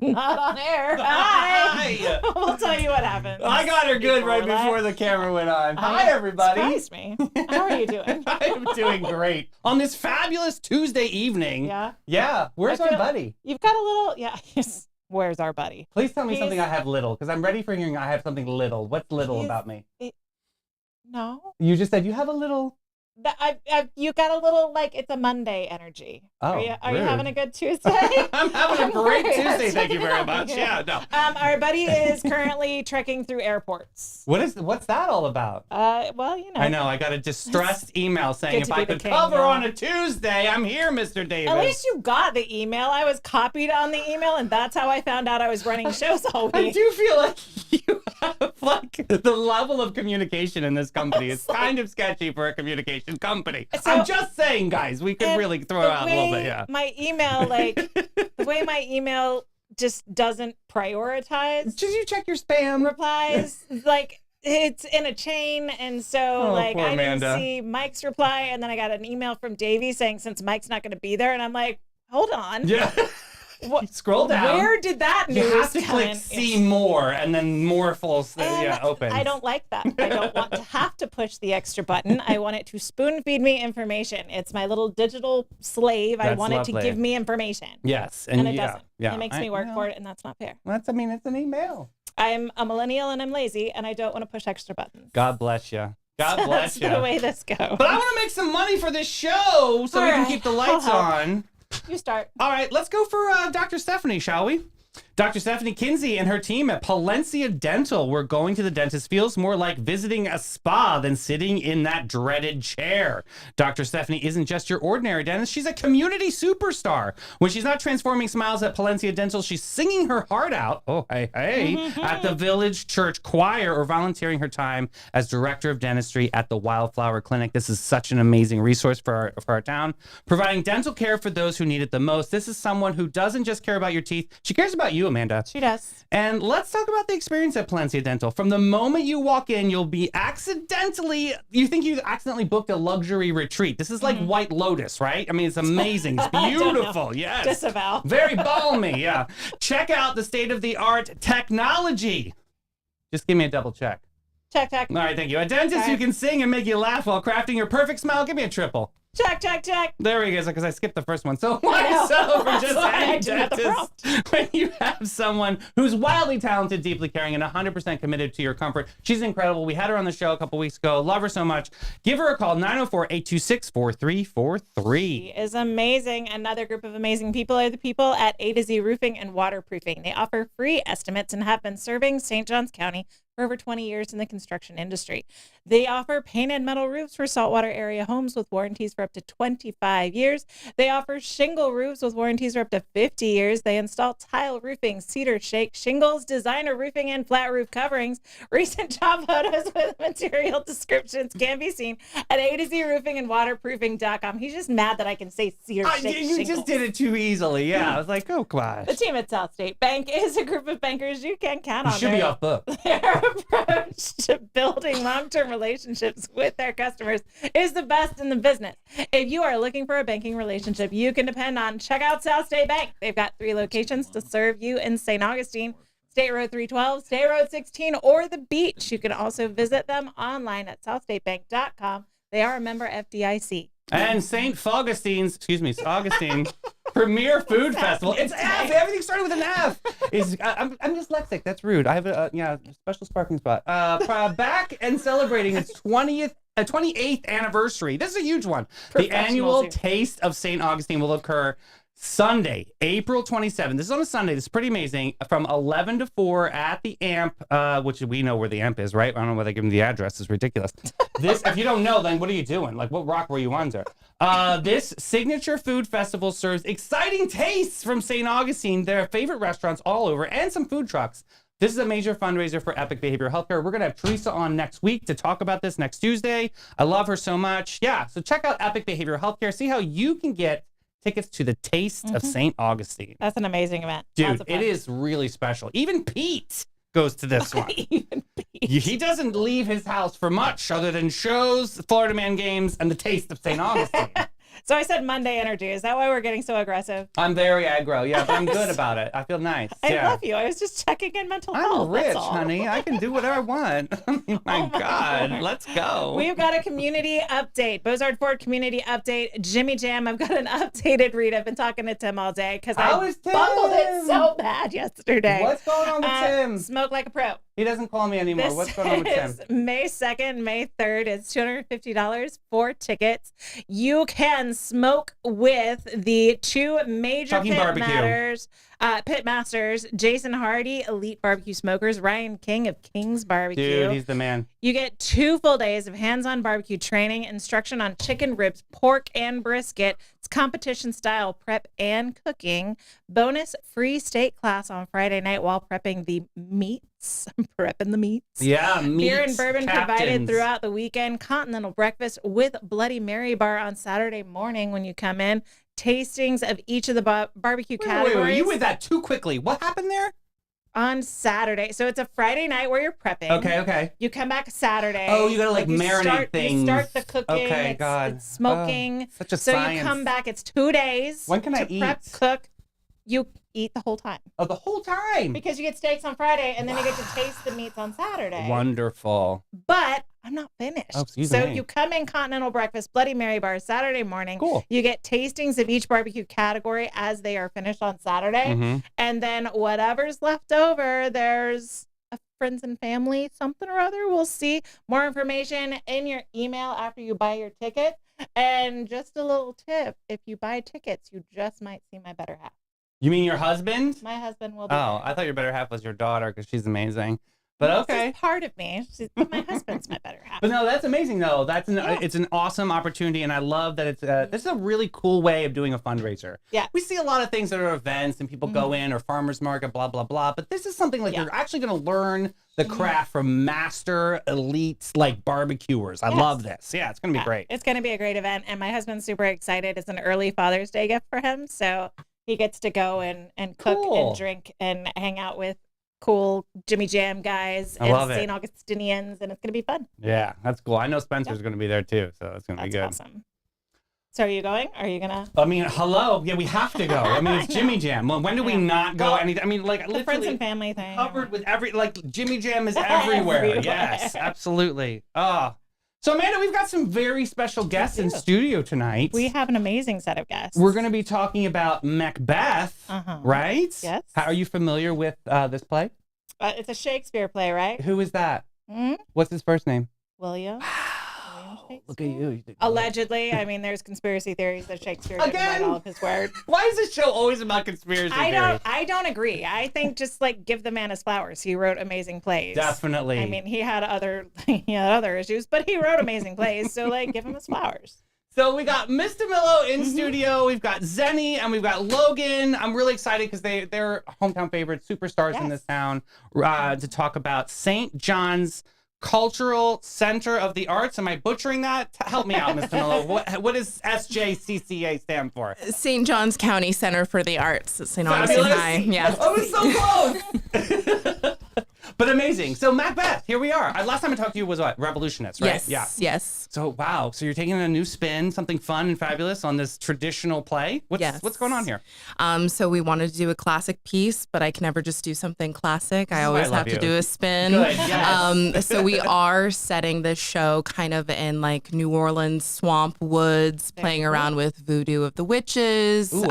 Not on air. Hi. We'll tell you what happened. I got her good right before the camera went on. Hi, everybody. Surprised me. How are you doing? I'm doing great. On this fabulous Tuesday evening. Yeah. Yeah. Where's our buddy? You've got a little, yeah. Where's our buddy? Please tell me something I have little, because I'm ready for hearing I have something little. What's little about me? No. You just said you have a little. You got a little, like, it's a Monday energy. Oh, are you having a good Tuesday? I'm having a great Tuesday, thank you very much. Yeah, no. Our buddy is currently trekking through airports. What's that all about? Well, you know. I know, I got a distressed email saying if I could king, cover on a Tuesday, I'm here, Mr. Davis. At least you got the email. I was copied on the email, and that's how I found out I was running shows all week. I do feel like you have, like, the level of communication in this company is kind of sketchy for a communication company. So, I'm just saying, guys, we could really throw out a little bit, yeah. My email, like, the way my email just doesn't prioritize. Did you check your spam? Replies, like, it's in a chain, and so, I didn't see Mike's reply, and then I got an email from Davey saying since Mike's not going to be there, and I'm like, hold on. Yeah. Scroll down. Where did that news You have to click see more and then more open. I don't like that. I don't want to have to push the extra button. I want it to spoon feed me information. It's my little digital slave. I want it to give me information. Yes. And it doesn't. Yeah. It makes me work for it, and that's not fair. It's an email. I'm a millennial and I'm lazy, and I don't want to push extra buttons. God bless you. God bless you. That's the way this goes. But I want to make some money for this show so we can keep the lights on. You start. All right, let's go for Dr. Stephanie, shall we? Dr. Stephanie Kinsey and her team at Palencia Dental. Where going to the dentist feels more like visiting a spa than sitting in that dreaded chair. Dr. Stephanie isn't just your ordinary dentist. She's a community superstar. When she's not transforming smiles at Palencia Dental, she's singing her heart out, at the Village Church Choir or volunteering her time as director of dentistry at the Wildflower Clinic. This is such an amazing resource for our town, providing dental care for those who need it the most. This is someone who doesn't just care about your teeth. She cares about you, Amanda. She does. And let's talk about the experience at Palencia Dental. From the moment you walk in, you think you accidentally booked a luxury retreat. This is like White Lotus, right? I mean, it's amazing. It's beautiful. Yes. Disavow. Very balmy. Yeah. Check out the state-of-the-art technology. Just give me a double check. Check. All right, thank you. A dentist who can sing and make you laugh while crafting your perfect smile. Give me a triple. Check. There we go, because I skipped the first one. So myself or just any dentist, when you have someone who's wildly talented, deeply caring, and 100% committed to your comfort. She's incredible. We had her on the show a couple weeks ago. Love her so much. Give her a call, 904-826-4343. She is amazing. Another group of amazing people are the people at A to Z Roofing and Waterproofing. They offer free estimates and have been serving St. Johns County for over 20 years in the construction industry. They offer painted metal roofs for saltwater area homes with warranties for up to 25 years. They offer shingle roofs with warranties for up to 50 years. They install tile roofing, cedar shake, shingles, designer roofing, and flat roof coverings. Recent job photos with material descriptions can be seen at A to Z Roofing and Waterproofing.com. He's just mad that I can say cedar shake You shingles. just did it too easily. Yeah, I was like, oh, gosh. The team at South State Bank is a group of bankers you can count on. You should be off book. Their approach to building long-term relationships with their customers is the best in the business. If you are looking for a banking relationship you can depend on, check out South State Bank. They've got 3 locations to serve you in St. Augustine, State Road 312, State Road 16, or the beach. You can also visit them online at southstatebank.com. They are a member FDIC. And Augustine Premier Food Festival. It's F. Everything started with an F. I'm dyslexic. That's rude. I have a special sparking spot. Back and celebrating its 28th anniversary. This is a huge one. The annual Taste of St. Augustine will occur Sunday, April 27th. This is on a Sunday. This is pretty amazing. From 11 to 4 at the AMP, which we know where the AMP is, right? I don't know why they give them the address. It's ridiculous. If you don't know, then what are you doing? Like, what rock were you under? This signature food festival serves exciting tastes from St. Augustine, their favorite restaurants all over, and some food trucks. This is a major fundraiser for Epic Behavioral Healthcare. We're going to have Teresa on next week to talk about this next Tuesday. I love her so much. Yeah, so check out Epic Behavioral Healthcare. See how you can get tickets to the Taste of St. Augustine. That's an amazing event. Dude, it is really special. Even Pete goes to this one. Even Pete. He doesn't leave his house for much other than shows, Florida Man games, and the Taste of St. Augustine. So I said Monday energy. Is that why we're getting so aggressive? I'm very aggro, yeah, but I'm good about it. I feel nice. I Yeah. love you. I was just checking in mental I'm health. rich, that's all. honey. I can do whatever I want. I mean, my God, Lord. let's go. We've got a community update. Bozard Ford community update. Jimmy Jam. I've got an updated read. I've been talking to Tim all day because I is Tim? bungled it so bad yesterday. What's going on with Tim? Smoke like a pro. He doesn't call me anymore. This What's going on with Tim? is May 2nd, May 3rd. It's $250 for tickets. You can smoke with the two major pit masters, Jason Hardy, Elite Barbecue Smokers, Ryan King of King's Barbecue. Dude, he's the man. You get 2 full days of hands-on barbecue training, instruction on chicken, ribs, pork, and brisket. It's competition-style prep and cooking. Bonus free steak class on Friday night while prepping the meats. Prepping the meats. Yeah, meats. Beer and bourbon captains. provided throughout the weekend. Continental breakfast with Bloody Mary bar on Saturday morning when you come in. Tastings of each of the barbecue categories. Wait. You went that too quickly. What happened there? On Saturday. So it's a Friday night where you're prepping. Okay. You come back Saturday. Oh, you gotta marinate things. You start the cooking. Okay, God. It's smoking. Such a so science. you come back. It's 2 days. When can I to prep, eat? cook. You eat the whole time. Oh, the whole time. Because you get steaks on Friday and then you get to taste the meats on Saturday. Wonderful. But I'm not finished. Oh, excuse so me. you come in Continental breakfast, Bloody Mary bar Saturday morning. Cool. You get tastings of each barbecue category as they are finished on Saturday. Mm-hmm. And then whatever's left over, there's a friends and family, something or other. We'll see. More information in your email after you buy your ticket. And just a little tip, if you buy tickets, you just might see my better half. You mean your husband? My husband will be Oh, there. I thought your better half was your daughter because she's amazing. But okay. This is part of me. My husband's my better half. But no, that's amazing though. Yeah. It's an awesome opportunity, and I love that it's this is a really cool way of doing a fundraiser. Yeah. We see a lot of things that are events and people go in or farmers market, blah blah blah. But this is something like you're actually going to learn the craft from master elites like barbecuers. I love this. Yeah, it's going to be great. It's going to be a great event, and my husband's super excited. It's an early Father's Day gift for him, so he gets to go and cook and drink and hang out with cool Jimmy Jam guys and St. Augustinians, and it's going to be fun. Yeah, that's cool. I know Spencer's going to be there too, so it's going to be good. That's awesome. So are you going? Are you going to? I mean, hello. Yeah, we have to go. I mean, it's Jimmy Jam. When do we not go? I mean, like the friends and family thing. Covered with Jimmy Jam is everywhere. Yes, absolutely. So Amanda, we've got some very special guests in studio tonight. We have an amazing set of guests. We're going to be talking about Macbeth, right? Yes. How are you familiar with this play? It's a Shakespeare play, right? Who is that? What's his first name? William. Look at you. Allegedly. I mean, there's conspiracy theories that Shakespeare didn't write all of his words. Why is this show always about conspiracy theories? I don't agree. I think just like give the man his flowers. He wrote amazing plays. Definitely. I mean, he had other issues, but he wrote amazing plays. So like, give him his flowers. So we got Miss Tamillo in studio. We've got Zeni and we've got Logan. I'm really excited because they're hometown favorites, superstars in this town, to talk about St. John's Cultural Center of the Arts. Am I butchering that? Help me out, Miss Tamillo. What does SJCCA stand for? St. John's County Center for the Arts at St. Augustine High. Yeah. Oh, it's so close. But amazing. So Macbeth, here we are. Last time I talked to you was what? Revolutionists, right? Yes. Yeah. Yes. So wow. So you're taking a new spin, something fun and fabulous on this traditional play. What's going on here? So we wanted to do a classic piece, but I can never just do something classic. I always have to do a spin. Good, yes. So we are setting this show kind of in like New Orleans swamp woods, playing around with voodoo of the witches. Ooh,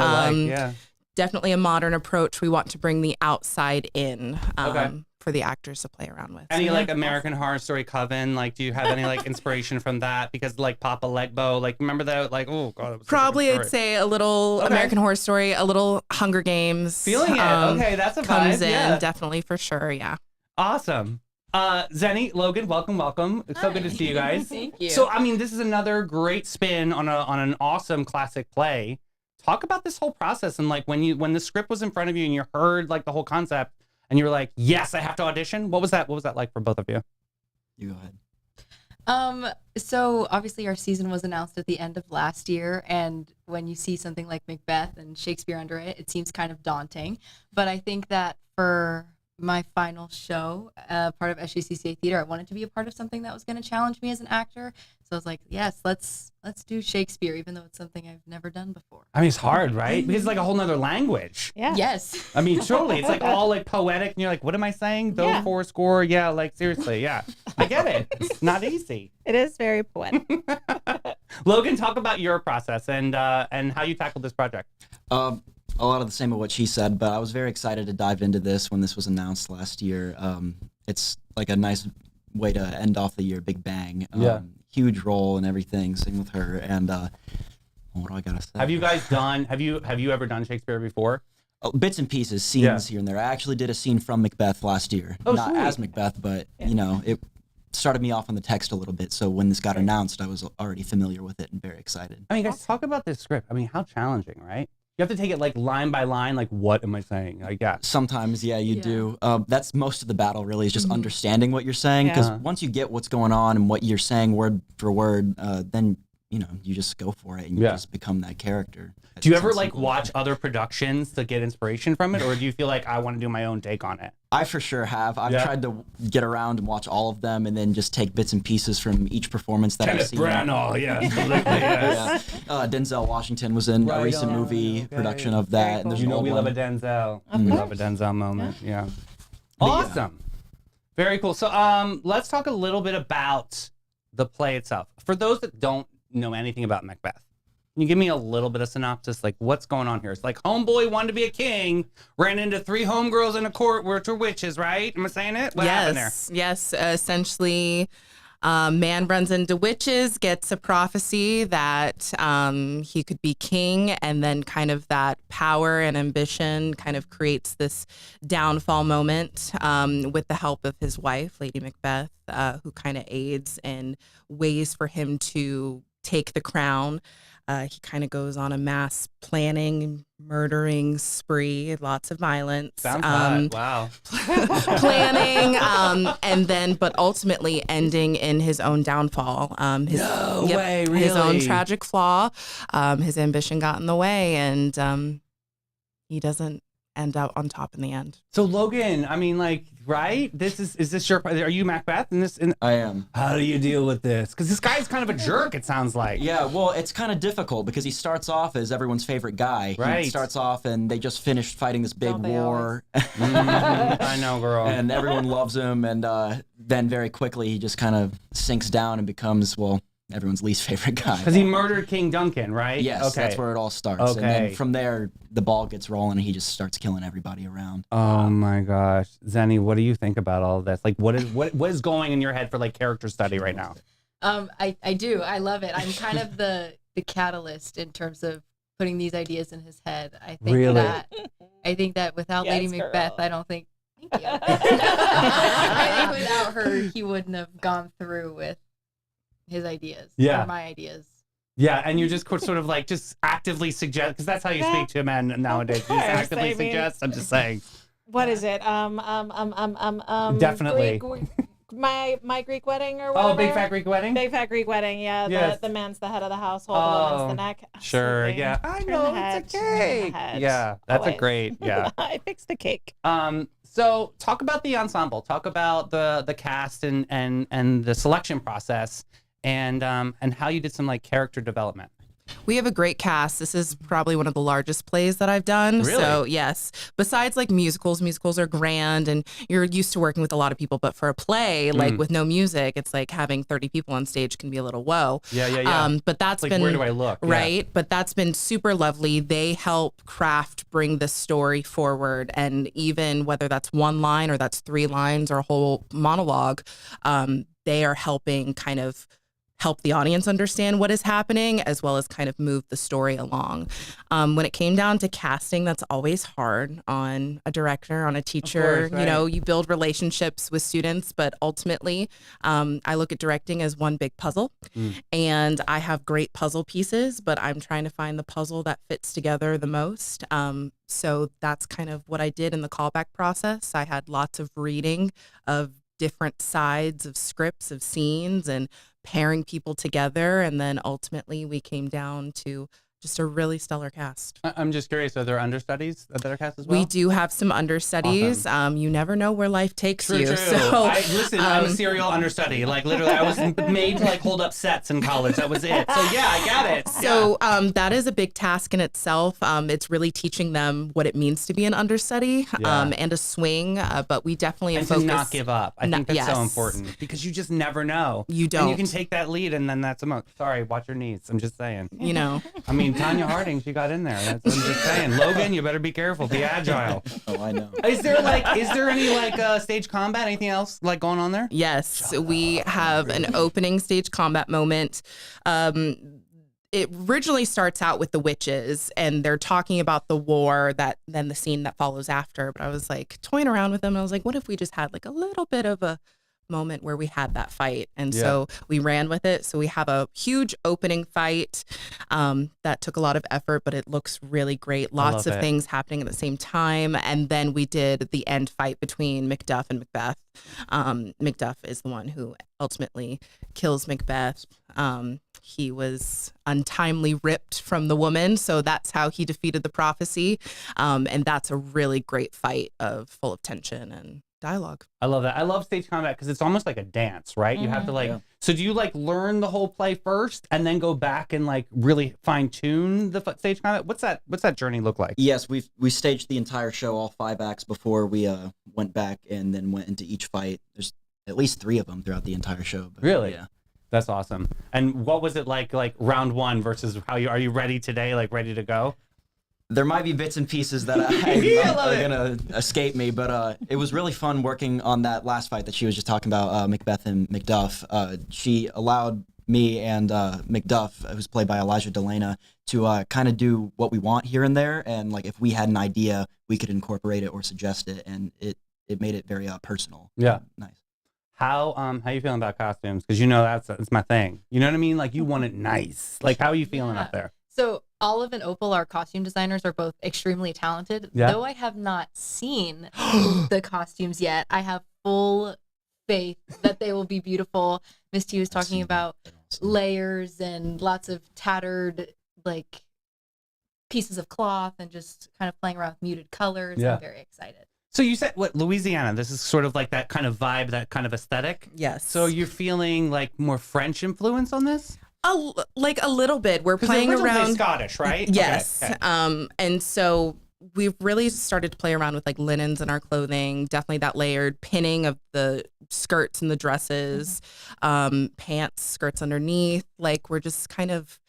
Definitely a modern approach. We want to bring the outside in. For the actors to play around with. Any like American Horror Story Coven? Like, do you have any like inspiration from that? Because like Papa Legbo, like remember that? Like, oh god, that was probably I'd say a little American Horror Story, a little Hunger Games. Feeling it. Okay, that's a vibe. Comes in definitely for sure. Yeah. Awesome. Zeni, Logan, welcome. It's so good to see you guys. Thank you. So, I mean, this is another great spin on an awesome classic play. Talk about this whole process and like when the script was in front of you and you heard like the whole concept. And you were like, yes, I have to audition. What was that like for both of you? You go ahead. So obviously our season was announced at the end of last year. And when you see something like Macbeth and Shakespeare under it, it seems kind of daunting. But I think that for my final show, part of SJCCA Theater, I wanted to be a part of something that was going to challenge me as an actor. So I was like, yes, let's do Shakespeare, even though it's something I've never done before. I mean, it's hard, right? Because it's like a whole nother language. Yeah. Yes. I mean, truly, it's like all like poetic, and you're like, what am I saying? Those Yeah. four score? Yeah, like seriously, yeah. I get it. It's not easy. It is very poetic. Logan, talk about your process and how you tackled this project. A lot of the same of what she said, but I was very excited to dive into this when this was announced last year. It's like a nice way to end off the year, big bang. Yeah. Huge role and everything, sing with her, and what do I gotta say? Have you guys done? Have you ever done Shakespeare before? Oh, bits and pieces, scenes here and there. I actually did a scene from Macbeth last year, not sweet. as Macbeth, but you know, it started me off on the text a little bit. So when this got announced, I was already familiar with it and very excited. I mean, guys, talk about this script. I mean, how challenging, right? You have to take it like line by line. Like, what am I saying? Like, yeah. Sometimes, yeah, you Yeah. do. That's most of the battle, really, is just understanding what you're saying. Because Yeah. once you get what's going on and what you're saying word for word, then you know you just go for it and you just become that character. Do you ever like watch other productions to get inspiration from it, or do you feel like I want to do my own take on it? I for sure have. I've Yeah. tried to get around and watch all of them, and then just take bits and pieces from each performance that I've seen. yeah, absolutely, yes. Yeah. Denzel Washington was in a recent movie production of that. Very And cool. there's You an know, old we love a one. Denzel. Of We course. love a Denzel moment. Yeah. But yeah. Awesome. Very cool. So, let's talk a little bit about the play itself. For those that don't know anything about Macbeth, can you give me a little bit of synopsis? Like, what's going on here? It's like homeboy wanted to be a king, ran into 3 homegirls in a court which were witches, right? Am I saying it? What happened there? Yes. Essentially, man runs into witches, gets a prophecy that he could be king, and then kind of that power and ambition kind of creates this downfall moment with the help of his wife, Lady Macbeth, who kind of aids in ways for him to take the crown. He kind of goes on a mass planning, murdering spree, lots of violence. Sounds hot. Wow. Planning, and then, but ultimately ending in his own downfall. His Really? own tragic flaw. His ambition got in the way, and he doesn't end up on top in the end. So Logan, I mean, like, right? Is this your? Are you Macbeth in this? I am. How do you deal with this? Because this guy's kind of a jerk. It sounds like. Yeah, well, it's kind of difficult because he starts off as everyone's favorite guy. Right. He starts off and they just finished fighting this big Don't they war. I know, girl. And everyone loves him. And then very quickly he just kind of sinks down and becomes, well, everyone's least favorite guy. Because he murdered King Duncan, right? Yes, Okay. that's where it all starts. Okay. And then from there, the ball gets rolling and he just starts killing everybody around. Oh my gosh, Zeni, what do you think about all of this? Like, what is going in your head for like character study right now? I do. I love it. I'm kind of the catalyst in terms of putting these ideas in his head. I think that without Yes, Lady Macbeth, girl. I don't think. Thank you. I think without her, he wouldn't have gone through with his ideas. Yeah. Or my ideas. Yeah, and you just sort of like just actively suggest, because that's how you speak to men nowadays. You just course, actively I mean- suggest. I'm just saying. What is it? Definitely. Greek, my Greek wedding or whatever. Oh, big fat Greek wedding. Big fat Greek wedding. Yeah. Yes. The man's the head of the household. The woman's the neck. Sure. Absolutely. Yeah. I Turn know. the head, It's a turn the cake. head. Yeah, that's a Always. great. Yeah. I fixed a cake. So talk about the ensemble. Talk about the cast and the selection process, and how you did some like character development. We have a great cast. This is probably one of the largest plays that I've done. Really? So yes, besides like musicals are grand and you're used to working with a lot of people. But for a play, like with no music, it's like having 30 people on stage can be a little whoa. Yeah. But that's Like, been, where do I look? Yeah. right? But that's been super lovely. They help bring the story forward. And even whether that's one line or that's 3 lines or a whole monologue, they are helping kind of help the audience understand what is happening, as well as kind of move the story along. When it came down to casting, that's always hard on a director, on a teacher. course, You know, right. you build relationships with students, but ultimately, I look at directing as one big puzzle. And I have great puzzle pieces, but I'm trying to find the puzzle that fits together the most. So that's kind of what I did in the callback process. I had lots of reading of different sides of scripts, of scenes, and pairing people together. And then ultimately we came down to just a really stellar cast. I'm just curious, are there understudies that are cast as well? We do have some understudies. You never know where life takes you. True. So, I'm a serial understudy. Like literally, I was made to like hold up sets in college. That was it. So yeah, I got it. So that is a big task in itself. It's really teaching them what it means to be an understudy and a swing. But we definitely and focus to not give up. I think that's so important because you just never know. You don't. And you can take that lead, and then that's a sorry. Watch your knees. I'm just saying. You know. I mean, Tanya Harding, she got in there. That's what I'm just saying. Logan, you better be careful. Be agile. Oh, I know. Is there any stage combat? Anything else like going on there? Yes, we have an opening stage combat moment. It originally starts out with the witches, and they're talking about the war then the scene that follows after. But I was like toying around with them. I was like, what if we just had like a little bit of a moment where we had that fight? And so we ran with it. So we have a huge opening fight that took a lot of effort, but it looks really great. Lots of things happening at the same time. And then we did the end fight between Macduff and Macbeth. Macduff is the one who ultimately kills Macbeth. He was untimely ripped from the woman, so that's how he defeated the prophecy. And that's a really great fight full of tension and dialogue. I love that. I love stage combat because it's almost like a dance, right? You have to so do you like learn the whole play first and then go back and like really fine tune the stage combat? What's that journey look like? Yes, we staged the entire show, all 5 acts, before we went back and then went into each fight. There's at least 3 of them throughout the entire show. But, really? Yeah. That's awesome. And what was it like round 1 versus are you ready today? Like ready to go? There might be bits and pieces that are gonna escape me, but it was really fun working on that last fight that she was just talking about, Macbeth and Macduff. She allowed me and Macduff, who's played by Elijah Delana, to kind of do what we want here and there, and like if we had an idea, we could incorporate it or suggest it, and it made it very personal. Yeah, nice. How you feeling about costumes? Because you know that's my thing. You know what I mean? Like you want it nice. Like how are you feeling up there? So Olive and Opal, our costume designers, are both extremely talented. Yeah. Though I have not seen the costumes yet, I have full faith that they will be beautiful. Miss T was talking about layers and lots of tattered like pieces of cloth and just kind of playing around with muted colors. Yeah. I'm very excited. So you said Louisiana? This is sort of like that kind of vibe, that kind of aesthetic. Yes. So you're feeling like more French influence on this? Like a little bit. We're playing around. Scottish, right? Yes. Okay. And so we've really started to play around with like linens in our clothing. Definitely that layered pinning of the skirts and the dresses, pants, skirts underneath. Like we're just kind of.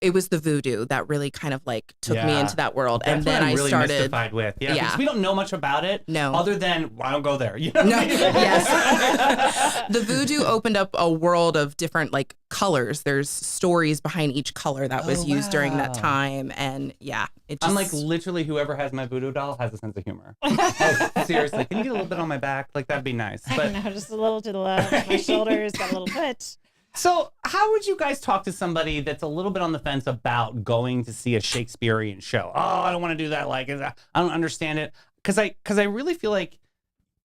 It was the voodoo that really kind of like took me into that world. That's and then what I'm really started mystified with. Yeah. Because we don't know much about it. No. Other than I don't go there. You know what I mean? Yes. The voodoo opened up a world of different like colors. There's stories behind each color that was used during that time. And yeah, it just. I'm like literally whoever has my voodoo doll has a sense of humor. Like, seriously, can you get a little bit on my back? Like that'd be nice. But I know, just a little to the left. My shoulders got a little bit. So how would you guys talk to somebody that's a little bit on the fence about going to see a Shakespearean show? Oh, I don't want to do that. Like, I don't understand it. Because I really feel like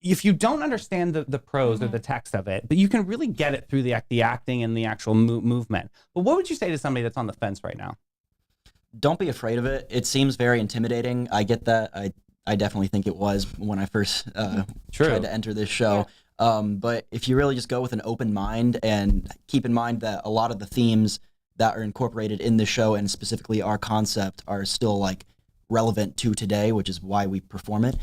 if you don't understand the prose or the text of it, but you can really get it through the acting and the actual movement. But what would you say to somebody that's on the fence right now? Don't be afraid of it. It seems very intimidating. I get that. I definitely think it was when I first tried to enter this show. But if you really just go with an open mind and keep in mind that a lot of the themes that are incorporated in the show and specifically our concept are still like relevant to today, which is why we perform it,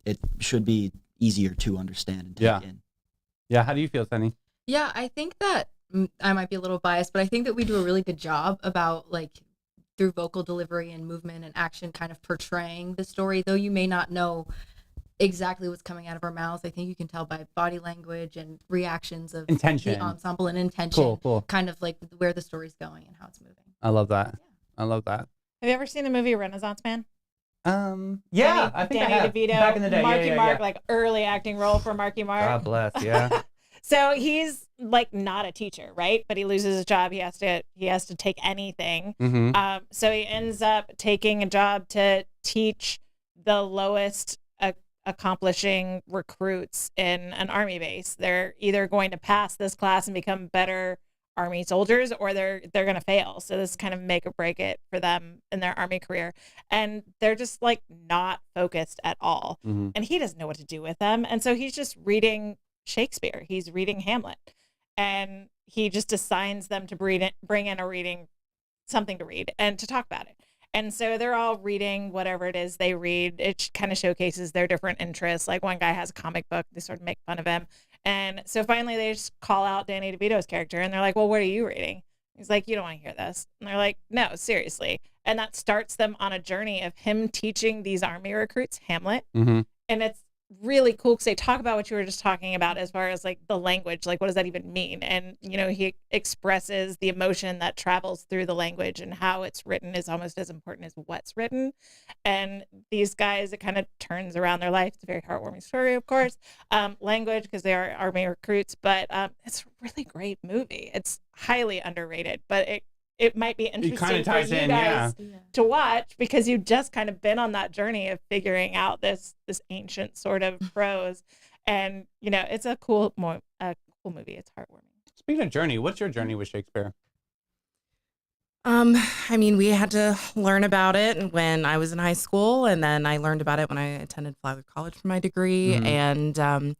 it should be easier to understand and take in. Yeah. How do you feel, Zeni? Yeah, I think that I might be a little biased, but I think that we do a really good job about like through vocal delivery and movement and action kind of portraying the story, though you may not know exactly what's coming out of our mouths. I think you can tell by body language and reactions of intention, the ensemble and intention, cool. kind of like where the story's going and how it's moving. I love that. Yeah. I love that. Have you ever seen the movie Renaissance Man? Yeah, I think Danny I have. DeVito, Back in the day, Marky Mark, like early acting role for Marky Mark. God bless, yeah. So he's like not a teacher, right? But he loses his job. He has to take anything. Mm-hmm. So he ends up taking a job to teach the lowest accomplishing recruits in an army base. They're either going to pass this class and become better Army soldiers or they're going to fail. So this kind of make or break it for them in their Army career. And they're just like not focused at all. Mm-hmm. And he doesn't know what to do with them. And so he's just reading Shakespeare. He's reading Hamlet. And he just assigns them to bring in a reading, something to read and to talk about it. And so they're all reading whatever it is they read. It kind of showcases their different interests. Like one guy has a comic book. They sort of make fun of him. And so finally they just call out Danny DeVito's character and they're like, well, what are you reading? He's like, you don't want to hear this. And they're like, no, seriously. And that starts them on a journey of him teaching these Army recruits Hamlet. Mm-hmm. And it's really cool because they talk about what you were just talking about as far as like the language, like what does that even mean? And he expresses the emotion that travels through the language, and how it's written is almost as important as what's written. And these guys, it kind of turns around their life. It's a very heartwarming story, of course. Language, because they are Army recruits, but it's a really great movie. It's highly underrated, but it might be interesting for you guys to watch, because you've just kind of been on that journey of figuring out this ancient sort of prose. And, it's a cool movie. It's heartwarming. Speaking of journey, what's your journey with Shakespeare? I mean, we had to learn about it when I was in high school, and then I learned about it when I attended Flagler College for my degree. Mm-hmm. And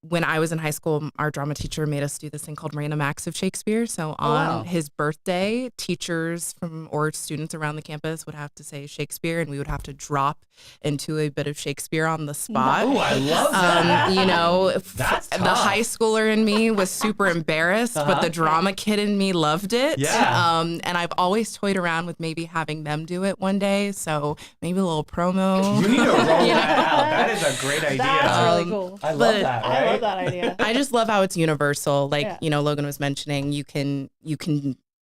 when I was in high school, our drama teacher made us do this thing called Random Acts of Shakespeare. So on his birthday, teachers or students around the campus would have to say Shakespeare, and we would have to drop into a bit of Shakespeare on the spot. Oh, I love that. That's tough. The high schooler in me was super embarrassed, but the drama kid in me loved it. Yeah. And I've always toyed around with maybe having them do it one day. So maybe a little promo. You need to roll that out. That is a great idea. That's really cool. I love that. Right? I love that idea. I just love how it's universal. Like, Logan was mentioning, you can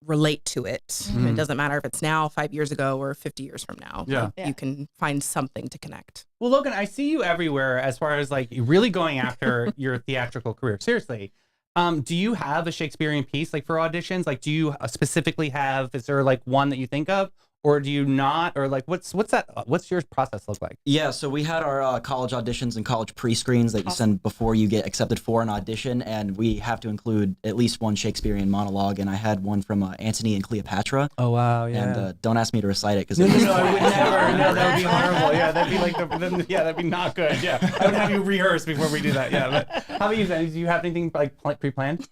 relate to it. Mm-hmm. It doesn't matter if it's now, 5 years ago, or 50 years from now. Yeah. You can find something to connect. Well, Logan, I see you everywhere as far as like really going after your theatrical career. Seriously. Do you have a Shakespearean piece like for auditions? Like, do you specifically is there like one that you think of? Or do you not? Or like, what's your process look like? Yeah, so we had our college auditions and college pre-screens that you send before you get accepted for an audition, and we have to include at least one Shakespearean monologue, and I had one from Antony and Cleopatra. Oh, wow, yeah. And don't ask me to recite it, because No, I would never. No, that would be horrible. Yeah, that'd be like that'd be not good. Yeah, I would have you rehearse before we do that. Yeah, but how about you, Zeni? Do you have anything like pre-planned?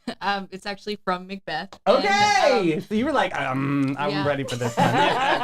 It's actually from Macbeth. Okay, and, so you were like, I'm ready for this one.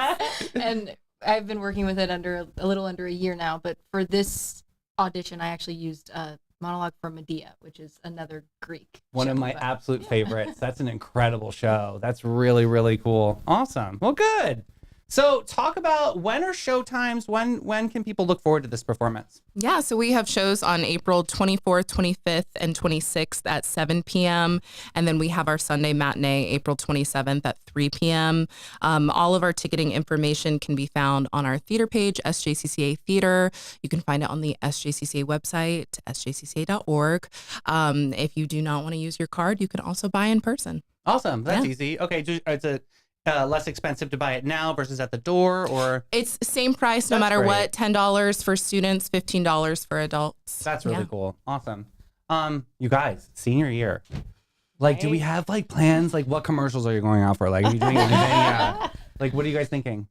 And I've been working with it a little under a year now, but for this audition I actually used a monologue from Medea, which is another Greek one show, of my absolute favorites. That's an incredible show. That's really, really cool. Awesome. Well, good. So talk about when are show times? When can people look forward to this performance? Yeah, so we have shows on April 24th, 25th, and 26th at 7 p.m. And then we have our Sunday matinee, April 27th at 3 p.m. All of our ticketing information can be found on our theater page, SJCCA Theater. You can find it on the SJCCA website, sjcca.org. If you do not want to use your card, you can also buy in person. Awesome. That's easy. Okay, it's a less expensive to buy it now versus at the door, or it's same price no matter what. $10 for students, $15 for adults. That's really cool. Awesome. You guys, senior year, like, do we have like plans? Like, what commercials are you going out for? Like, are you doing anything? Like, what are you guys thinking?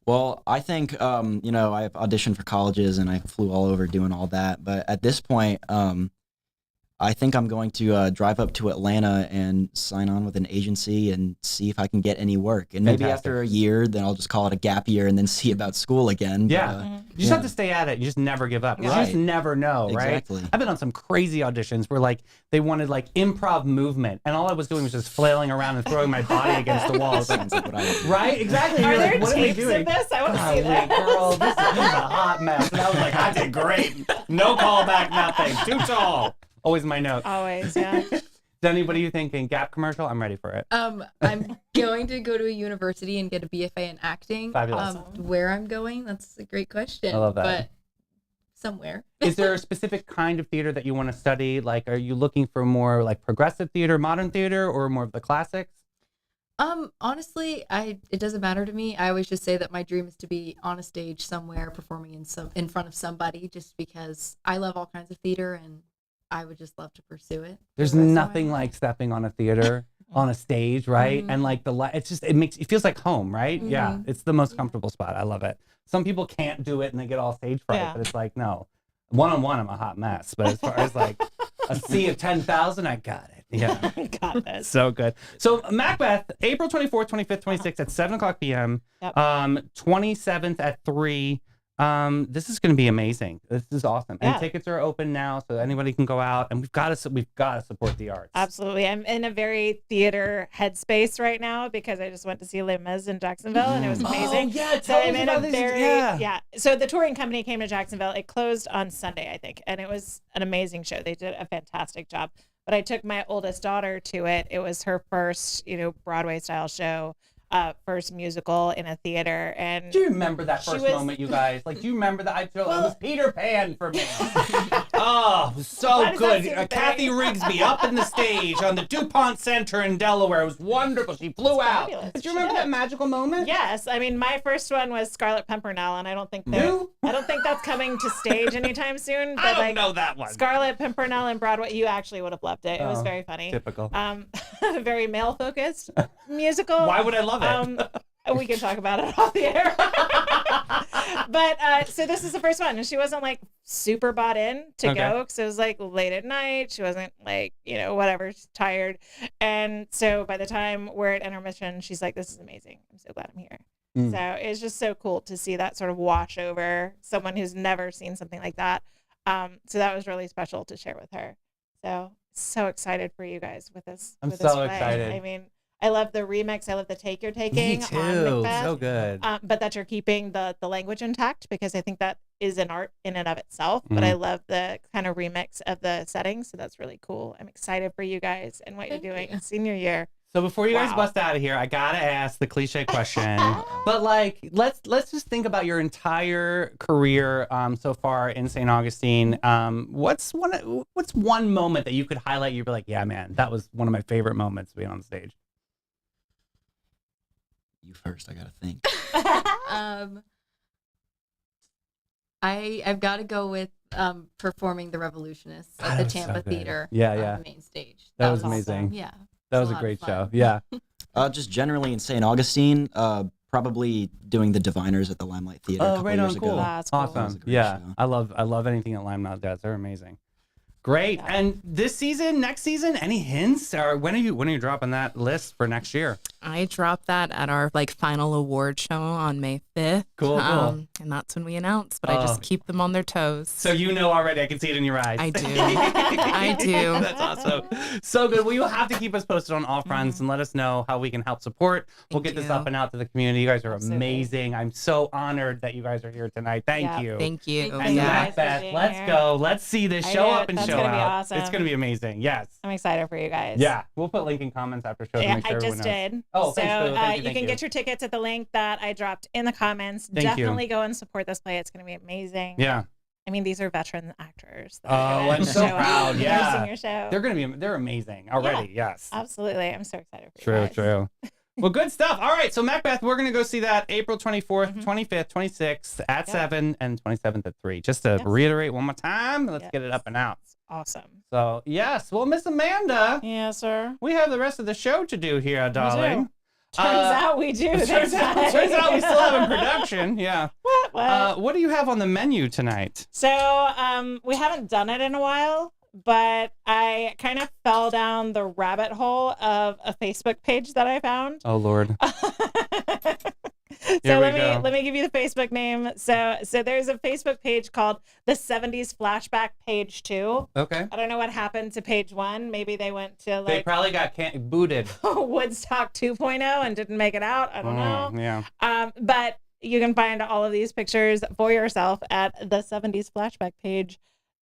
Well, I think I've auditioned for colleges and I flew all over doing all that, but at this point, I think I'm going to drive up to Atlanta and sign on with an agency and see if I can get any work. And maybe after a year, then I'll just call it a gap year and then see about school again. Yeah. You just have to stay at it. You just never give up. You just never know, right? Exactly. I've been on some crazy auditions where like they wanted like improv movement, and all I was doing was just flailing around and throwing my body against the wall. Sounds like what I would do. Right? Exactly. Are You're there like, what are we tapes doing? of this? I want to see that. Girl, this is a hot mess. And I was like, I did great. No callback, nothing. Too tall. Always my note. Always, yeah. Zeni, what are you thinking? Gap commercial? I'm ready for it. I'm going to go to a university and get a BFA in acting. Fabulous. Where I'm going, that's a great question. I love that. But somewhere. Is there a specific kind of theater that you want to study? Like, are you looking for more like progressive theater, modern theater, or more of the classics? Honestly, it doesn't matter to me. I always just say that my dream is to be on a stage somewhere performing in front of somebody, just because I love all kinds of theater and I would just love to pursue it. There's nothing like stepping on a theater on a stage, right? And like it feels like home, right? Yeah, it's the most comfortable spot. I love it. Some people can't do it and they get all stage fright, but it's like, no, one-on-one, I'm a hot mess. But as far as like a sea of 10,000, I got it. Yeah, got this. So good. So Macbeth, April 24th, 25th, 26th at 7:00 p.m. 27th at 3. This is going to be amazing. This is awesome. And tickets are open now, so anybody can go out, and we've got to support the arts. Absolutely. I'm in a very theater headspace right now because I just went to see Les Mis in Jacksonville and it was amazing. Oh, yeah. So I'm in a very, So the touring company came to Jacksonville. It closed on Sunday, I think, and it was an amazing show. They did a fantastic job. But I took my oldest daughter to it. It was her first, Broadway style show. First musical in a theater, and do you remember that first moment, you guys? Like, do you remember that? It was Peter Pan for me. Oh, it was so good. Kathy Rigsby up in the stage on the DuPont Center in Delaware. It was wonderful. She flew out. Do you remember that magical moment? Yes. I mean, my first one was Scarlet Pimpernel, and I don't think that's coming to stage anytime soon. But I don't know that one. Scarlet Pimpernel and Broadway, you actually would have loved it. It was very funny. Typical. Very male-focused musical. Why would I love it? We can talk about it off the air. But so this is the first one, and she wasn't like super bought in to go because it was like late at night. She wasn't like, whatever, she's tired. And so by the time we're at intermission, she's like, this is amazing. I'm so glad I'm here. So it's just so cool to see that sort of wash over someone who's never seen something like that. So that was really special to share with her. So excited for you guys with this. I'm with so this play. excited. I mean, I love the remix. I love the take you're taking. Me too. On Macbeth. So good. But that you're keeping the language intact, because I think that is an art in and of itself. But I love the kind of remix of the settings. So that's really cool. I'm excited for you guys and what you're doing in senior year. So before you guys bust out of here, I gotta ask the cliche question. But like, let's just think about your entire career so far in St. Augustine. What's one moment that you could highlight? You'd be like, yeah, man, that was one of my favorite moments being on stage. You first. I gotta think. I've got to go with performing The Revolutionists at the Tampa Theater. Yeah. On the main stage. That was amazing. Awesome. Yeah. That was a great show. Yeah. Just generally in St. Augustine, probably doing the Diviners at the Limelight Theater a couple years ago. That's cool. Awesome. Yeah. Show. I love anything that Limelight does. They're amazing. Great. Yeah. And this season, next season, any hints? Or when are you dropping that list for next year? I dropped that at our final award show on May 5th. Cool. And that's when we announce, but I just keep them on their toes. So you know already. I can see it in your eyes. I do. I do. That's awesome. So good. Well, you'll have to keep us posted on all fronts and let us know how we can help support. We'll get this up and out to the community. You guys are amazing. I'm so honored that you guys are here tonight. Thank you. Thank you. And Macbeth, let's go. Let's see this show up and show out. Awesome. It's going to be amazing. Yes. I'm excited for you guys. Yeah. We'll put link in comments after show to make sure everyone knows. I just did. Oh, so thanks, you can get your tickets at the link that I dropped in the comments. Definitely go and support this play. It's going to be amazing. Yeah. I mean, these are veteran actors. I'm so proud. Yeah. Show. They're amazing already. Yeah, yes. Absolutely. I'm so excited for you guys. True. Well, good stuff. All right. So Macbeth, we're going to go see that April 24th, 25th, 26th at 7 and 27th at 3. Just to reiterate one more time, let's get it up and out. Awesome. So, yes. Well, Miss Amanda. Yes, sir. We have the rest of the show to do here, darling. Turns out we do. Turns out we still have in production. Yeah. What? What do you have on the menu tonight? So, we haven't done it in a while, but I kind of fell down the rabbit hole of a Facebook page that I found. Oh, Lord. So let me give you the Facebook name. So there's a Facebook page called the 70s Flashback Page 2. Okay. I don't know what happened to page 1. Maybe they went to they probably got booted. Woodstock 2.0 and didn't make it out. I don't know. Yeah. But you can find all of these pictures for yourself at the 70s Flashback Page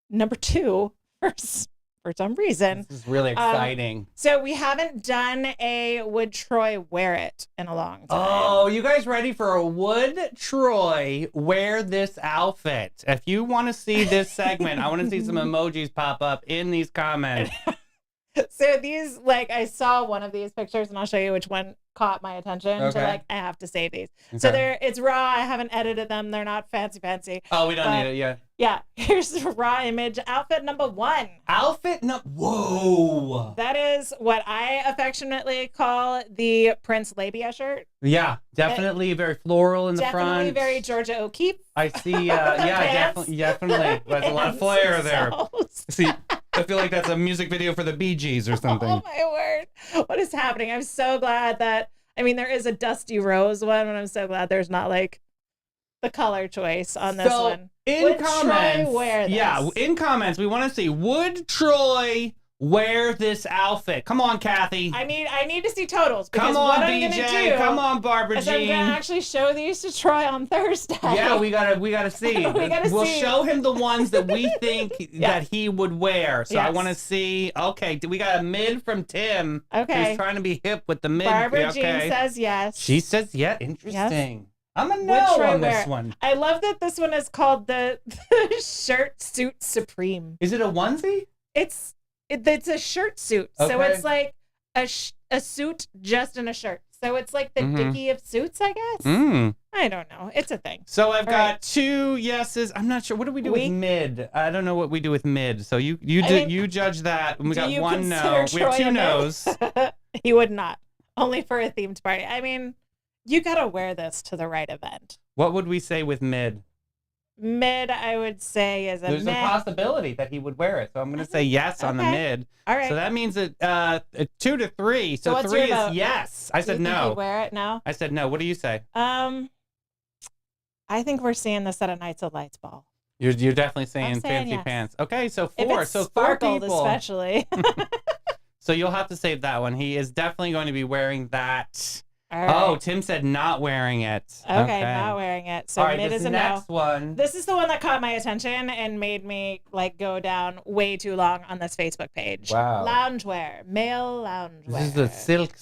number 2 for some reason. This is really exciting. So we haven't done a Would Troy Wear It in a long time. Oh, you guys ready for a Would Troy Wear This Outfit? If you want to see this segment, I want to see some emojis pop up in these comments. So these, I saw one of these pictures, and I'll show you which one caught my attention to Okay. like, I have to save these. So it's raw. I haven't edited them. They're not fancy. Oh, we don't need it. Yeah. Yeah. Here's the raw image. Outfit number 1. Whoa. That is what I affectionately call the Prince labia shirt. Yeah, definitely very floral in the front. Definitely very Georgia O'Keeffe. I see. Yeah, definitely. There's a lot of flair there. See, I feel like that's a music video for the Bee Gees or something. Oh my word. What is happening? I'm so glad that, I mean, there is a Dusty Rose one, but I'm so glad there's not like the color choice on this one. In comments, we want to see, would Troy wear this outfit? Come on, Kathy. I need to see totals. Because Come on, what BJ. I'm gonna do Come on, Barbara is Jean. I'm gonna actually show these to Troy on Thursday. Yeah, we gotta see. We'll show him the ones that we think that he would wear. So I want to see. Okay, we got a mid from Tim. Okay. Who's trying to be hip with the mid. Barbara Jean says yes. She says yeah. Interesting. Yes. I'm a Would no Troy on wear this it? one. I love that this one is called the shirt suit supreme. Is it a onesie? It's a shirt suit. Okay. So it's like a suit just in a shirt. So it's like the Dickie of suits, I guess. I don't know. It's a thing. So I've got 2 yeses. I'm not sure. What do we do with mid? I don't know what we do with mid. So you judge that. And we got 1 no. We have 2 no's. He would not. Only for a themed party. I mean, you gotta wear this to the right event. What would we say with mid? Mid, I would say, is a There's a possibility that he would wear it. So I'm going to say yes on the mid. All right. So that means that 2 to 3. So 3 is vote? yes. I said you think no. He'd wear it now? I said no. What do you say? I think we're seeing this at a Nights of Lights ball. You're definitely saying fancy yes. pants. Okay, so 4. If it's so 4 sparkled, people. especially. So you'll have to save that one. He is definitely going to be wearing that. All right. Oh, Tim said not wearing it. Okay, not wearing it. So mid is a no. Next one. This is the one that caught my attention and made me like go down way too long on this Facebook page. Wow. Loungewear, male loungewear. This is a silk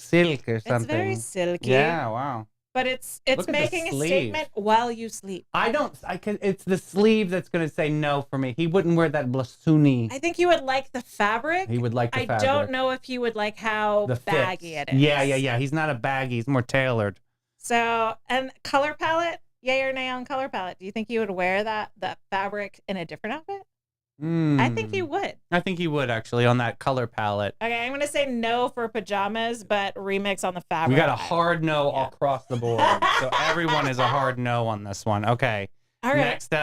or something. It's very silky. Yeah, wow. But it's making a statement while you sleep. It's the sleeve that's going to say no for me. He wouldn't wear that blasuni. I think you would like the fabric. He would like the fabric. I don't know if he would like how baggy it is. Yeah. He's not a baggy. He's more tailored. So, and color palette, yay or nay on color palette? Do you think he would wear that fabric in a different outfit? I think he would. I think he would, actually, on that color palette. Okay, I'm going to say no for pajamas, but remix on the fabric. We got a hard no across the board. So everyone is a hard no on this one. Okay. All right. Next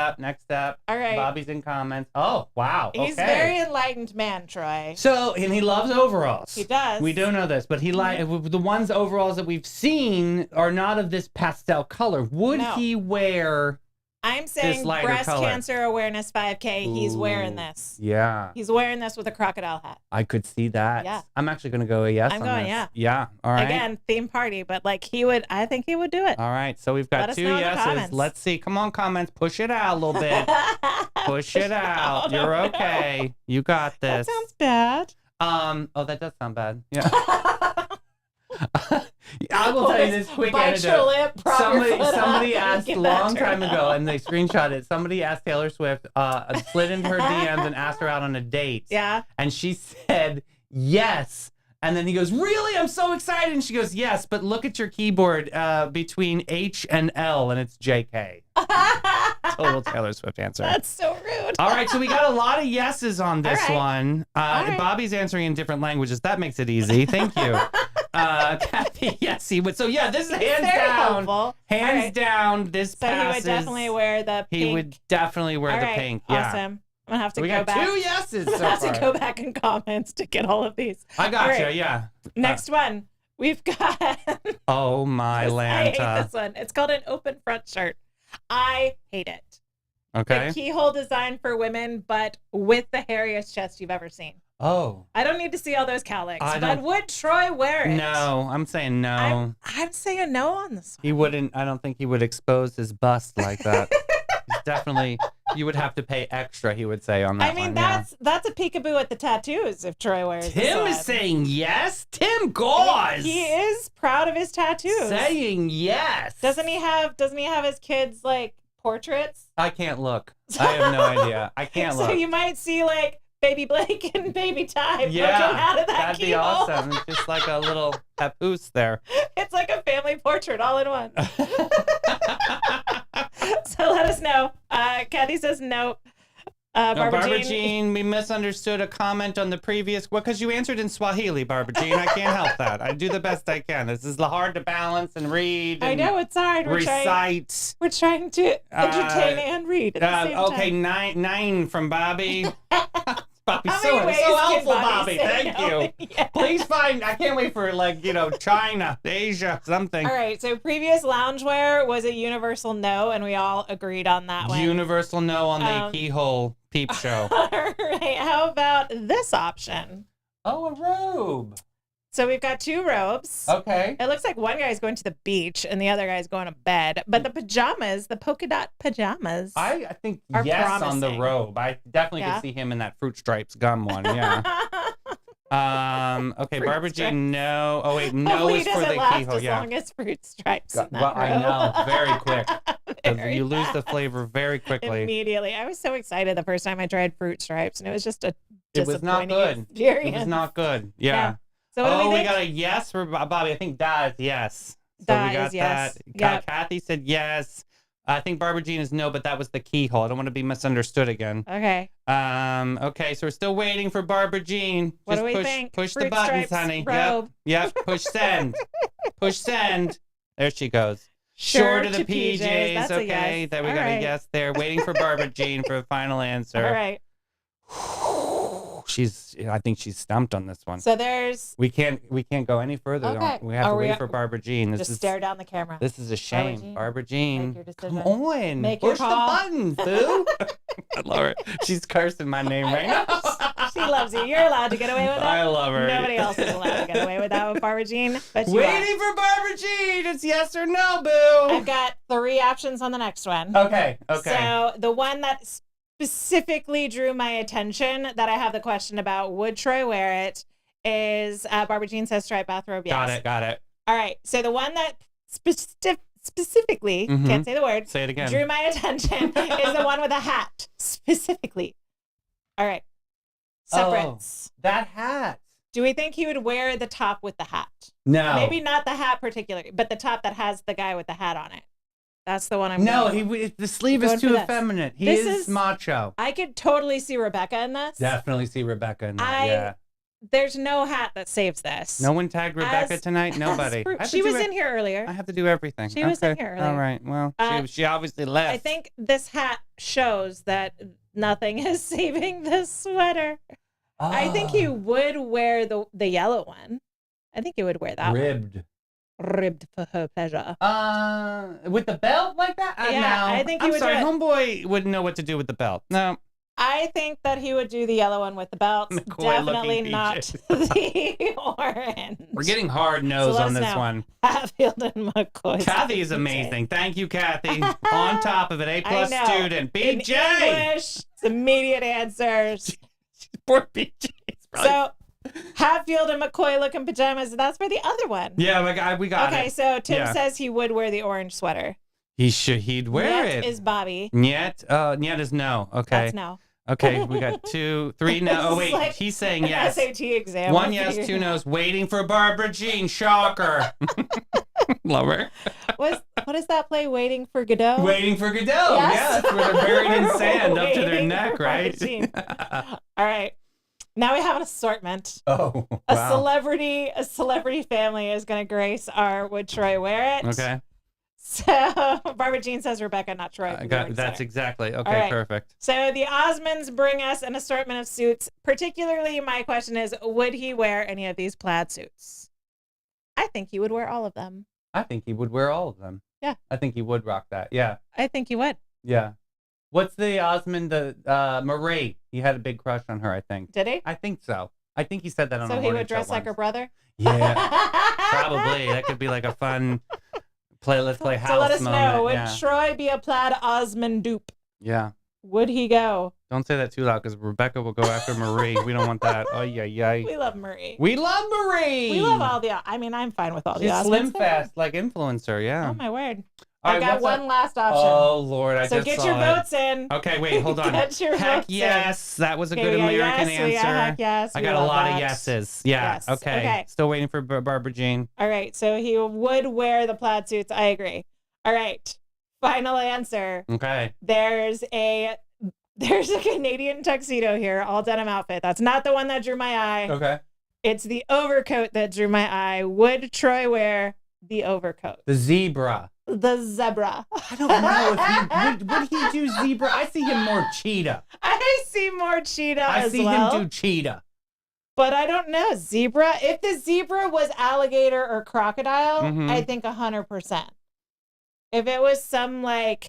up. All right. Bobby's in comments. Oh, wow. He's a very enlightened man, Troy. So, and he loves overalls. He does. We do know this, but the overalls that we've seen are not of this pastel color. Would he wear... I'm saying breast cancer awareness 5K. He's wearing this. Yeah. He's wearing this with a crocodile hat. I could see that. Yeah. I'm actually going to go a yes I'm on going, this. yeah. Yeah. All right. Again, theme party, but like I think he would do it. All right. So we've got 2 yeses. Let's see. Come on, comments. Push it out a little bit. Push it out. You're okay. You got this. That sounds bad. Oh, that does sound bad. Yeah. I will tell you this quick anecdote. Somebody asked a long time ago, and they screenshot it. Somebody asked Taylor Swift, slid into her DMs and asked her out on a date. Yeah. And she said yes. And then he goes, really? I'm so excited. And she goes, yes, but look at your keyboard between H and L, and it's JK. Total Taylor Swift answer. That's so rude. All right, so we got a lot of yeses on this one. Bobby's answering in different languages. That makes it easy. Thank you. Kathy, yes, he would. So yeah, this is hands down. Helpful. Hands down, this passes. So he would definitely wear the pink. He would definitely wear the pink. Yeah. Awesome. I'm gonna have to go back. We got 2 yeses so far. I have to go back in comments to get all of these. I got you, yeah. Next one. We've got... Oh, my Lanta. I hate this one. It's called an open front shirt. I hate it. Okay. The keyhole design for women, but with the hairiest chest you've ever seen. Oh. I don't need to see all those cowlicks, but would Troy wear it? No, I'm saying no. I'm saying no on this one. He wouldn't. I don't think he would expose his bust like that. He's definitely... You would have to pay extra, he would say, on that one. I mean, that's a peekaboo at the tattoos if Troy wears it. Tim is saying yes. Tim Gauze. He is proud of his tattoos. Saying yes. Doesn't he have his kids like portraits? I can't look. I have no idea. I can't look. So you might see like baby Blake and baby Ty poking Yeah, out of that that'd be keyhole. awesome. It's just like a little papoose there. It's like a family portrait all in one. So let us know. Kathy says nope. Barbara Jean, we misunderstood a comment on the previous, because you answered in Swahili, Barbara Jean. I can't help that. I do the best I can. This is hard to balance and read. I And know it's hard. recite. We're trying to entertain and read at the same okay, time. nine from Bobby. Bobby's How so many ways can helpful, Bobby Bobby. say Thank no? you. Yeah. Please find. I can't wait for China, Asia, something. All right. So previous loungewear was a universal no, and we all agreed on that one. Universal no on the keyhole peep show. All right. How about this option? Oh, a robe. So we've got two robes. Okay. It looks like one guy's going to the beach and the other guy's going to bed. But the pajamas, the polka dot pajamas. I think are yes on the promising. robe. I definitely could see him in that Fruit Stripes gum one. Yeah. Okay, Fruit Barbara Stripes. Jean, no. Oh wait, no Hopefully is it for doesn't the last keyhole. as Yeah. long as Fruit Stripes. In that Well, I robe. know, very quick. 'Cause Very you lose the fast. flavor very quickly. Immediately. I was so excited the first time I tried Fruit Stripes, and it was just a It was not disappointing good. experience. It was not good. Yeah. So what do we we think? got a yes for Bobby. I think Da is yes. So Da we got is yes. that. Yep. Kathy said yes. I think Barbara Jean is no, but that was the keyhole. I don't want to be misunderstood again. Okay. Okay, so we're still waiting for Barbara Jean. What Just do we push, think? Push the Fruit buttons, Stripes honey. robe. Yep. Push send. Push send. There she goes. Sure to the to PJs. PJs. That's a Okay, yes. there we All got right. a yes there. Waiting for Barbara Jean for a final answer. All right. I think she's stumped on this one. So there's We can't go any further. Okay. We have to Are we- wait for Barbara Jean. just stare down the camera. This is a shame. Barbara Jean. Make your Come decision. on. Make your Push the call. buttons, boo. I love her. She's cursing my name right now. She loves you. You're allowed to get away with that. I love her. Nobody else is allowed to get away with that with Barbara Jean. But you are. Waiting for Barbara Jean. It's yes or no, boo. I've got 3 options on the next one. Okay. So the one that specifically drew my attention that I have the question about, would Troy wear it, is Barbara Jean says striped bathrobe, yes. Got it. All right. So the one that specifically, Mhm. can't say the word, Say it again. drew my attention is the one with a hat, specifically. All right. Separates. That hat. Do we think he would wear the top with the hat? No. Maybe not the hat particularly, but the top that has the guy with the hat on it. That's the one I'm No, going the sleeve Going is for too this. effeminate. He This is is- macho. I could totally see Rebecca in this. Definitely see Rebecca in that. Yeah. There's no hat that saves this. No one tagged Rebecca As- tonight? Nobody. I have to She do was it- in here earlier. I have to do everything. She was in Okay. here earlier. All right. Well, she obviously left. I think this hat shows that nothing is saving this sweater. I think he would wear the yellow one. I think he would wear that ribbed. one. Ribbed for her pleasure. With the belt like that? Yeah, no. I think he I'm would sorry, do it. homeboy wouldn't know what to do with the belt. No. I think that he would do the yellow one with the belts. McCoy-looking Definitely not the orange. We're getting hard nose let on us this know. one. Hatfield and McCoy. Kathy is amazing. Thank you, Kathy. On top of it, A+ I know. student. In BJ. English, it's immediate answers. Poor BJ. So, Hatfield and McCoy looking pajamas. That's for the other one. Yeah, we got Okay, it. so Tim Yeah. says he would wear the orange sweater. He'd wear Yet it. is Bobby. Niet is no. Okay. That's no. Okay, we got 2, 3 no. Oh This wait, is like he's saying an yes. SAT exam. 1 yes, 2 no's. Waiting for Barbara Jean. Shocker. Love her. What is that play? Waiting for Godot? Waiting for Godot. Yes. Yeah, that's where they're buried in sand up to their Waiting neck, for right? Barbara Jean. All right. Now we have an assortment. Oh, wow. A celebrity family is going to grace our Would Troy Wear It? Okay. So Barbara Jean says Rebecca, not Troy. That's exactly. Okay, All right. perfect. So the Osmonds bring us an assortment of suits. Particularly, my question is, would he wear any of these plaid suits? I think he would wear all of them. I think he would wear all of them. Yeah. I think he would rock that. Yeah. I think he would. Yeah. What's the Osmond, Marie? He had a big crush on her, I think. Did he? I think so. I think he said that on a So he morning would dress show like her once. brother? Yeah, probably. That could be like a fun let's play house So let us moment. know. Would Yeah. Troy be a plaid Osmond dupe? Yeah. Would he go? Don't say that too loud because Rebecca will go after Marie. We don't want that. Oh, yeah. We love Marie. We love Marie. We love all the. I mean, I'm fine with all She's the Osmonds. slim fast, like influencer. Yeah. Oh my word. All I right, got what's one last option. Oh, Lord, I so just get saw your it. votes in. Okay, wait, hold on. Get your Heck votes yes. That was a Okay, good we got American yes, we got answer. heck yes, I we got a love lot that. of yeses. Yeah. Yes, Okay. okay. Still waiting for Barbara Jean. All right. So he would wear the plaid suits. I agree. All right. Final answer. Okay. There's a Canadian tuxedo here, all denim outfit. That's not the one that drew my eye. Okay. It's the overcoat that drew my eye. Would Troy wear the overcoat? The zebra. The zebra. I don't know if would he do zebra. I see him more cheetah. I see more cheetah I as see well. him do cheetah. But I don't know. Zebra. If the zebra was alligator or crocodile, I think 100%. If it was some like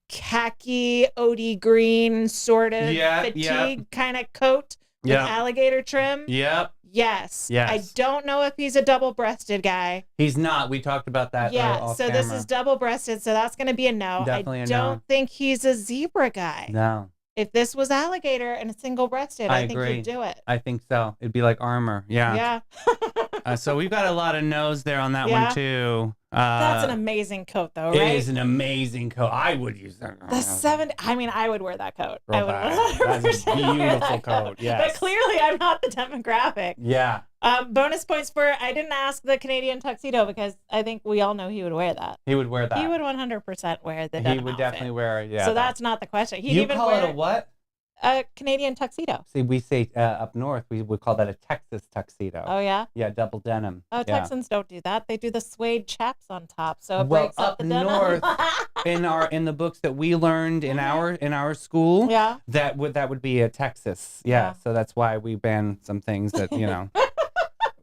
khaki, OD green sort of fatigue kind of coat with alligator trim. Yep. Yes. I don't know if he's a double-breasted guy. He's not. We talked about that. Yeah. So this is double-breasted. So that's going to be a no. Definitely I don't think he's a zebra guy. No. If this was alligator and single-breasted, I think he'd do it. I think so. It'd be like armor. Yeah. Yeah. So we've got a lot of no's there on that one too. That's an amazing coat, though, right? It is an amazing coat. I would use that. I would wear that coat. I would 100% That's a beautiful coat. Yes. But clearly, I'm not the demographic. Yeah. Bonus points for I didn't ask the Canadian tuxedo because I think we all know he would wear that. He would wear that. He would 100% wear the denim He would outfit. definitely wear it. Yeah. So that's not the question. He'd you even call wear it a what? A Canadian tuxedo. See, we say up north, we would call that a Texas tuxedo. Oh, yeah? Yeah, double denim. Oh, yeah. Texans don't do that. They do the suede chaps on top, so it breaks up the denim. North, in the books that we learned in our school, that would be a Texas. Yeah, so that's why we ban some things that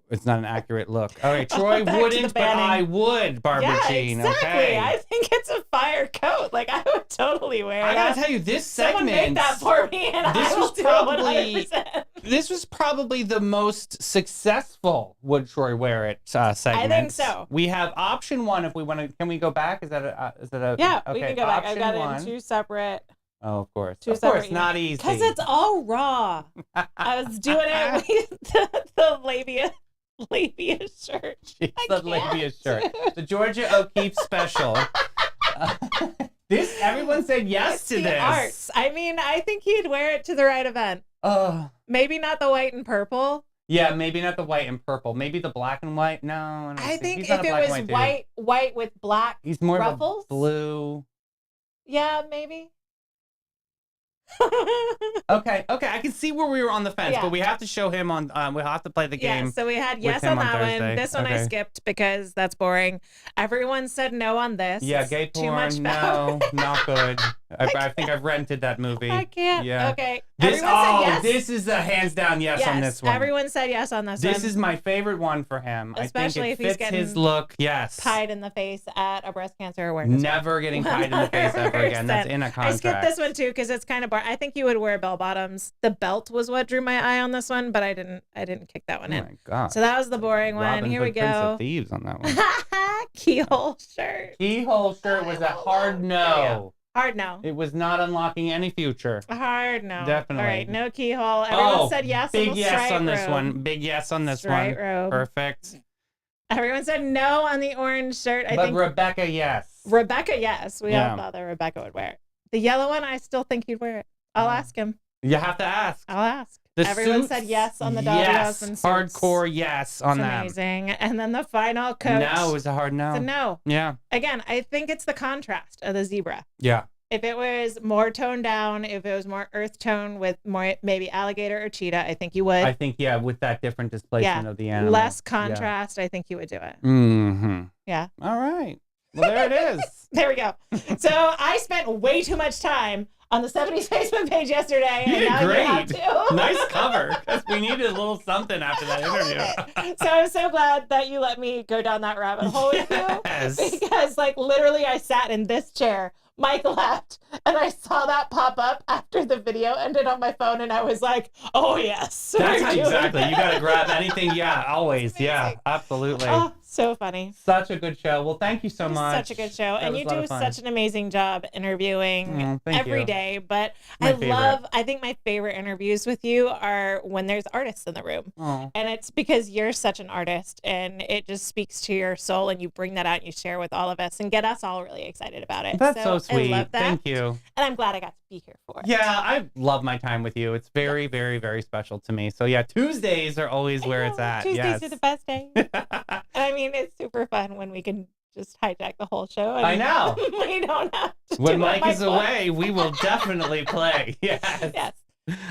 it's not an accurate look. All right, Troy wouldn't, but I would, Barbara Jean. Exactly. Okay. I think it's a fire coat. Like, I would totally wear it. I gotta tell you, this segment. Someone make that for me, and I will do it 100%. This was probably the most successful Would Troy Wear It segment. I think so. We have option one if we want to. Can we go back? Is that a? Yeah, okay, we can go back. I got one. it in two separate. Oh, of course. Two of separate, course, not easy. Because it's all raw. I was doing it with the labia shirt. The labia shirt. The Georgia O'Keeffe special. Everyone said yes to this. Arts. I mean, I think he'd wear it to the right event. Maybe not the white and purple. Yeah, maybe not the white and purple. Maybe the black and white. No, I think if it was white with black he's more ruffles. Of a blue. Yeah, maybe. Okay. I can see where we were on the fence, but we have to show him on. We'll have to play the game. Yeah, so we had yes on that one. This one I skipped because that's boring. Everyone said no on this. Yeah, gay porn. Too much no, not good. I think I've rented that movie. I can't. Yeah. Okay. Everyone said yes. This is a hands down yes on this one. Everyone said yes on this one. This is my favorite one for him. Especially I think it fits his look. Yes. Pied in the face at a breast cancer awareness. Never getting pied in the face ever again. That's in a contract. I skipped this one too because it's kind of boring. I think you would wear bell bottoms. The belt was what drew my eye on this one, but I didn't kick that one in. Oh my god. So that was the boring one. Here we go. Prince of Thieves on that one. Keyhole shirt. Keyhole shirt was a hard no. Hard no. It was not unlocking any future. Hard no. Definitely. All right, no keyhole. Everyone said yes. Big yes on this one. Big yes on this one. Robe. Perfect. Everyone said no on the orange shirt. I think Rebecca, yes. Rebecca, yes. We all thought that Rebecca would wear it. The yellow one, I still think he'd wear it. I'll ask him. You have to ask. I'll ask. The Everyone suits, said yes on the Doggy Husband suits. Hardcore yes on that. Amazing. And then the final coat. No, it was a hard no. It's a no. Yeah. Again, I think it's the contrast of the zebra. Yeah. If it was more toned down, if it was more earth tone with more maybe alligator or cheetah, I think you would. I think, with that different displacement of the animal. Less contrast, I think you would do it. Mm-hmm. Yeah. All right. Well, there it is. There we go. So I spent way too much time on the 70s Facebook page yesterday. You did great. You have to. Nice cover. Because we needed a little something after that interview. So I'm so glad that you let me go down that rabbit hole with you. Because literally I sat in this chair. Mike left, and I saw that pop up after the video ended on my phone, and I was like, oh, yes. That's exactly. You got to grab anything. Yeah, always. Yeah, absolutely. Oh, So funny. Such a good show. Well, thank you so much. Such a good show. That And was you a lot do of fun. such an amazing job interviewing Thank every you. day. But My favorite. I think my favorite interviews with you are when there's artists in the room. Oh. And it's because you're such an artist and it just speaks to your soul and you bring that out and you share with all of us and get us all really excited about it. That's so sweet. I love that. Thank you. And I'm glad I got to be here for it. Yeah, I love my time with you. It's very, very, very special to me. So yeah, Tuesdays are always where it's at. Tuesdays are the best day. I mean, it's super fun when we can just hijack the whole show. I know. We don't have to When do it Mike by is foot. away, we will definitely play. Yes. Yes.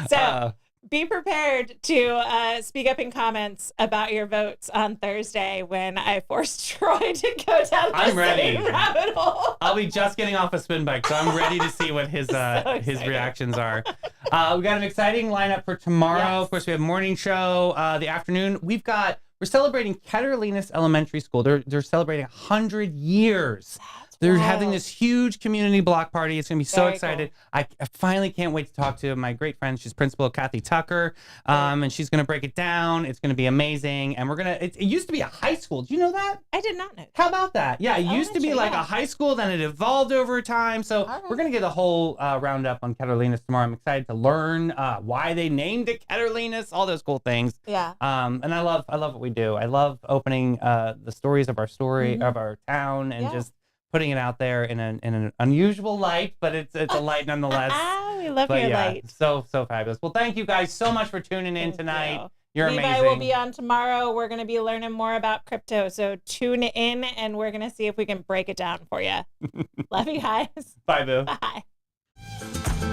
So Uh, be prepared to speak up in comments about your votes on Thursday when I forced Troy to go down the I'm ready. same rabbit hole. I'll be just getting off a spin bike, so I'm ready to see what his excited. reactions are. We got an exciting lineup for tomorrow. Yes. Of course, we have morning show. The afternoon, we're celebrating Catalinas Elementary School. They're celebrating 100 years. They're having this huge community block party. It's going to be so Very excited. I finally can't wait to talk to my great friend. She's Principal Kathy Tucker, and she's going to break it down. It's going to be amazing. And it used to be a high school. Do you know that? I did not know. How about that? Yeah, it used to be like a high school, then it evolved over time. So we're going to get a whole roundup on Catalinas tomorrow. I'm excited to learn why they named it Catalinas, all those cool things. Yeah. And I love what we do. I love opening the stories of our of our town and just putting it out there in an unusual light, but it's a light nonetheless. We love your light. So fabulous. Well, thank you guys so much for tuning in tonight. You're Levi amazing. will be on tomorrow. We're going to be learning more about crypto, so tune in and we're going to see if we can break it down for you. Love you guys. Bye, boo. Bye.